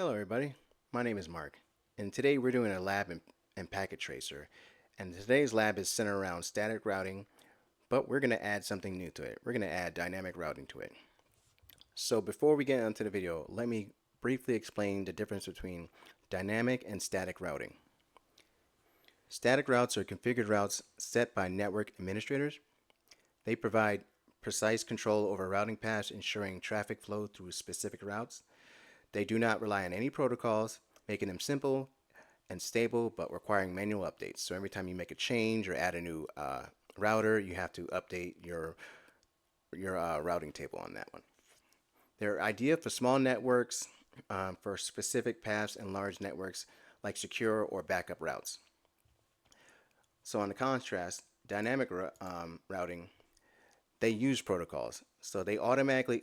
Hello everybody, my name is Mark, and today we're doing a lab and packet tracer. And today's lab is centered around static routing, but we're going to add something new to it. We're going to add dynamic routing to it. So before we get into the video, let me briefly explain the difference between dynamic and static routing. Static routes are configured routes set by network administrators. They provide precise control over routing paths, ensuring traffic flow through specific routes. They do not rely on any protocols, making them simple and stable, but requiring manual updates. So every time you make a change or add a new router, you have to update your routing table on that one. They're ideal for small networks, for specific paths, and large networks like secure or backup routes. So on the contrast, dynamic routing, they use protocols. So they automatically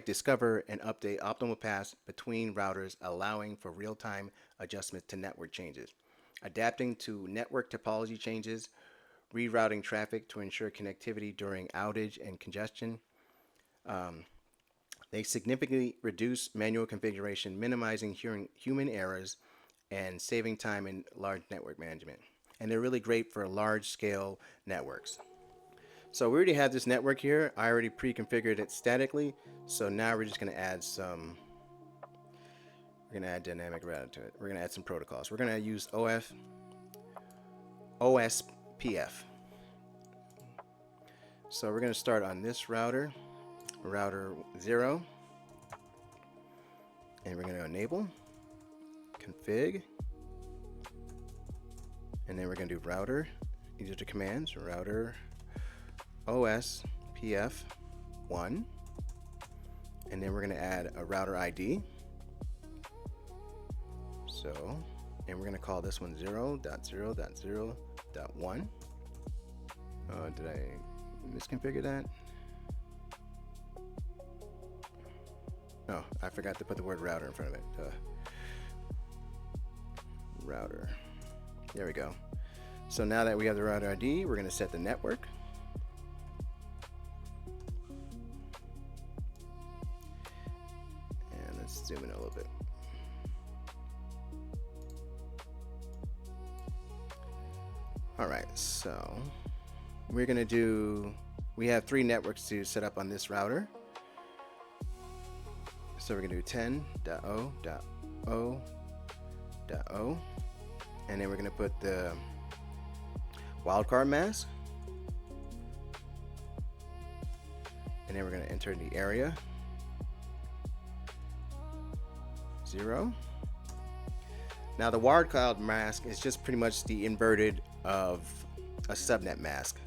discover and update optimal paths between routers, allowing for real-time adjustment to network changes, adapting to network topology changes, rerouting traffic to ensure connectivity during outage and congestion. They significantly reduce manual configuration, minimizing human errors and saving time in large network management. And they're really great for large-scale networks. So we already have this network here. I already pre-configured it statically. So now we're just going to add dynamic routing to it. We're going to add some protocols. We're going to use OSPF. So we're going to start on this router 0. And we're going to enable, config, and then we're going to do router. These are the commands, router OSPF 1, and then we're going to add a router ID. And we're going to call this one 0.0.0.1. Did I misconfigure that? Oh, I forgot to put the word router in front of it. Router. There we go. So now that we have the router ID, we're going to set the network. And let's zoom in a little bit. Alright, so we're going to we have 3 networks to set up on this router. So we're going to do 10.0.0.0, and then we're going to put the wildcard mask, and then we're going to enter the area 0. Now the wildcard mask is just pretty much the inverted of a subnet mask.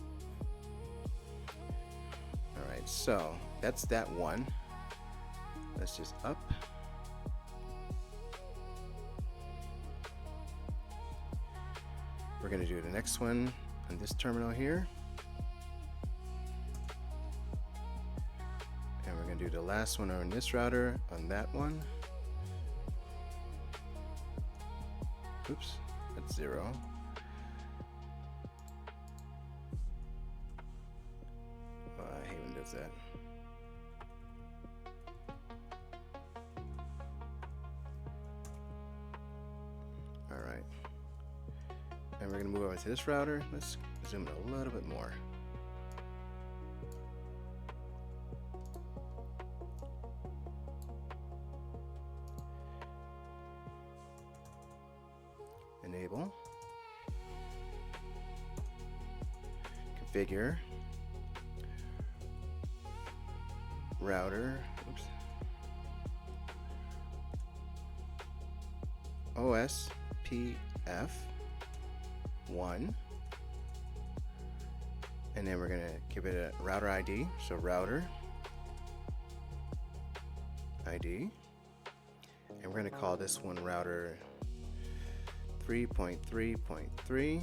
Alright, so that's that one. Let's just up. We're going to do the next one on this terminal here. And we're going to do the last one on this router on that one. Oops, that's 0. I hate when it does that. Alright. And we're going to move over to this router. Let's zoom in a little bit more. Enable. Configure. Router. Oops. OSPF 1, and then we're going to give it a router ID. So router ID, and we're going to call this one router 3.3.3,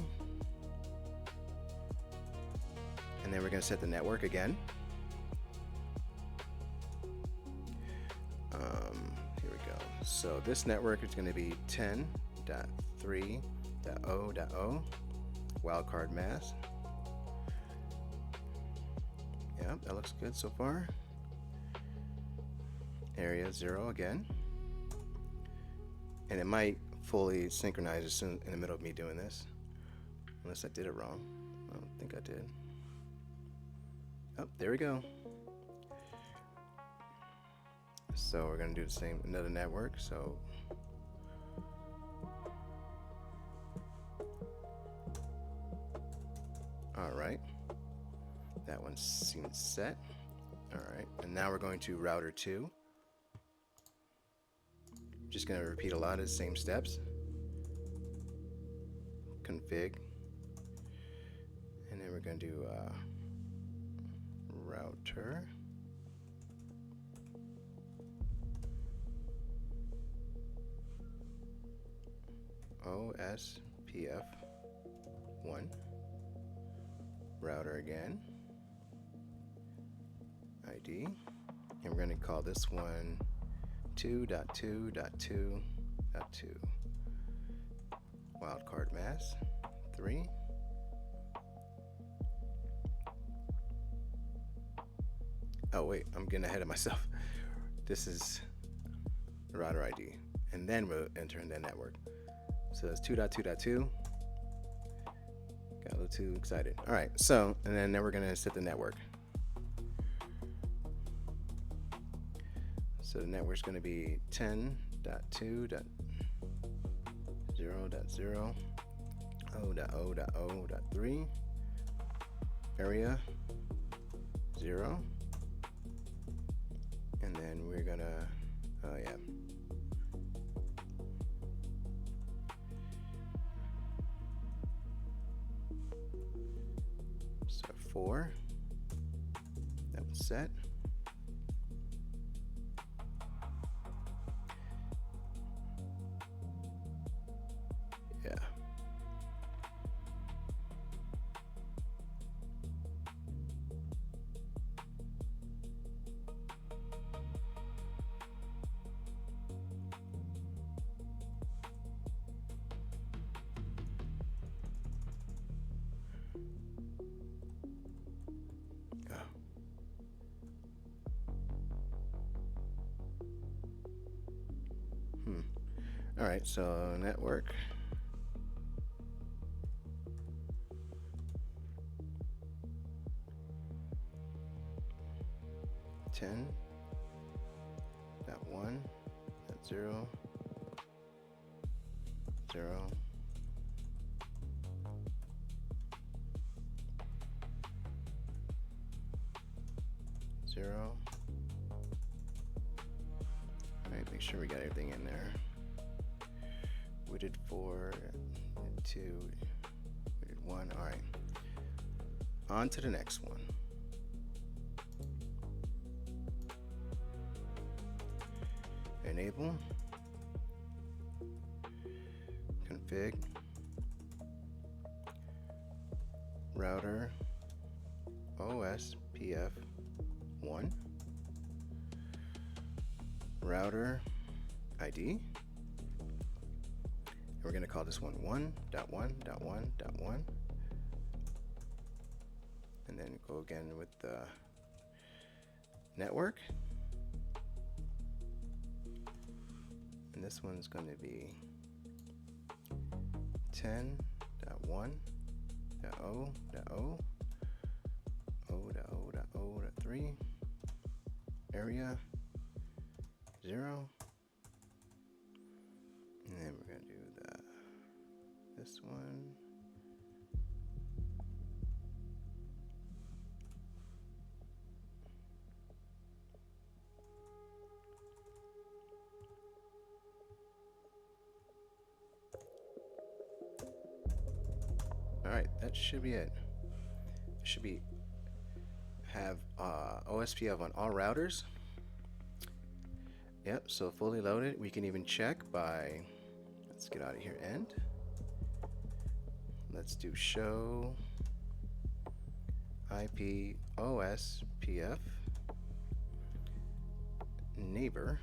and then we're going to set the network again. Here we go. So this network is going to be 10.3.0.0 wildcard mask. Yep, that looks good so far. Area 0 again. And it might fully synchronize as soon in the middle of me doing this, unless I did it wrong. I don't think I did. Oh, there we go. So we're gonna do the same, another network. So all right, that one seems set. All right, and now we're going to router 2. Just gonna repeat a lot of the same steps. Config, and then we're gonna do router. OSPF 1. Router again. ID. And we're going to call this one 2.2.2.2. Wildcard mask 3. Oh wait, I'm getting ahead of myself. This is the router ID. And then we'll enter in the network. So that's 2.2.2. Got a little too excited. All right, so, and then we're gonna set the network. So the network's gonna be 10.2.0.0.0.0.3 area 0. And then we're gonna, oh yeah. So 4, that was set. Yeah. All right, so network. Ten. Dot 1. Dot 0. 0. 0. All right, make sure we got everything in there. We did 4, we did 2, we did 1. All right. On to the next one. Enable. Config. Router. OSPF 1. Router ID. We're going to call this one 1.1.1.1. And then go again with the network. And this one's going to be 10.1.0.0.0.0.3 area 0. And then we're going to do this one. All right, that should be it. It should be have OSPF on all routers. Yep, so fully loaded. We can even check by, let's get out of here, end. Let's do show IP OSPF neighbor.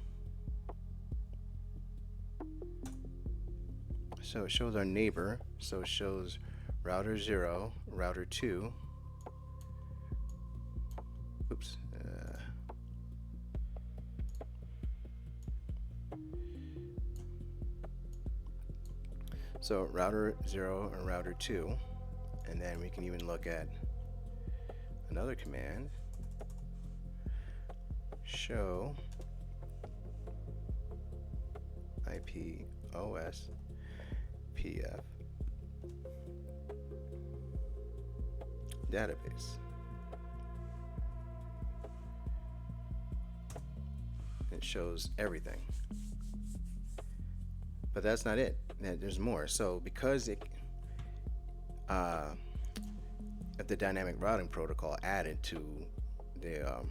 So it shows our neighbor. So it shows router 0, router 2. Oops. So router 0 and router 2, and then we can even look at another command, show IP OSPF database. It shows everything. But that's not it. There's more. So because the dynamic routing protocol added to the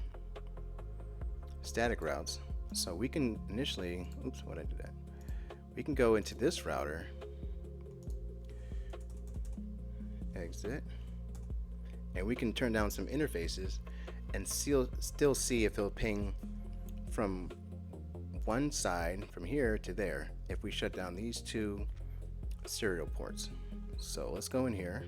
static routes, so we can initially, oops, why did I do that? We can go into this router, exit, and we can turn down some interfaces and still see if it'll ping from one side from here to there if we shut down these two serial ports. So let's go in here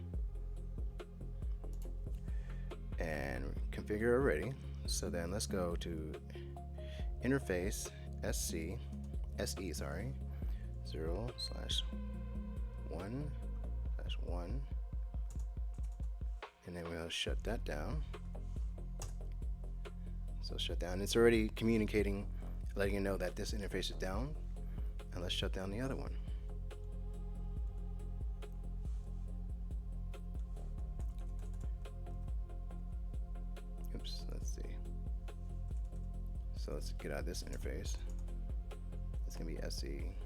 and configure already. So then let's go to interface SE 0/1/1, and then we'll shut that down. So shut down. It's already communicating, letting you know that this interface is down. And let's shut down the other one. Oops, let's see. So let's get out of this interface. It's gonna be SE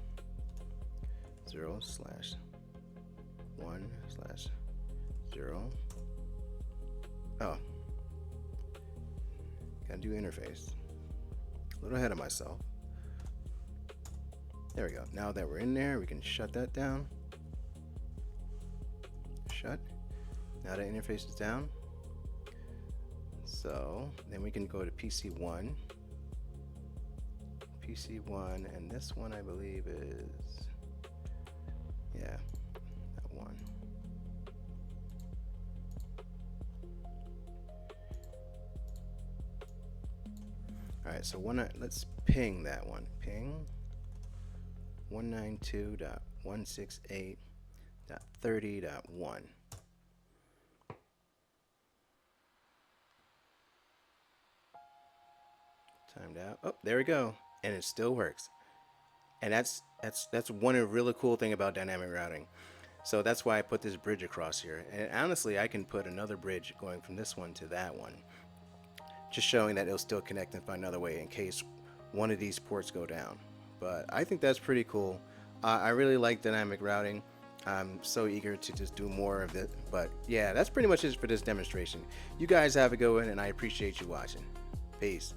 0/1/0. Oh, gotta do interface. A little ahead of myself. There we go. Now that we're in there, we can shut that down. Shut. Now the interface is down. So then we can go to PC1. PC1, and this one I believe is, yeah, that one. All right, so let's ping that one. Ping 192.168.30.1. Timed out. Oh, there we go. And it still works. And that's one of the really cool thing about dynamic routing. So that's why I put this bridge across here. And honestly, I can put another bridge going from this one to that one, just showing that it'll still connect and find another way in case one of these ports go down. But I think that's pretty cool. I really like dynamic routing. I'm so eager to just do more of it. But yeah, that's pretty much it for this demonstration. You guys have a good one, and I appreciate you watching. Peace.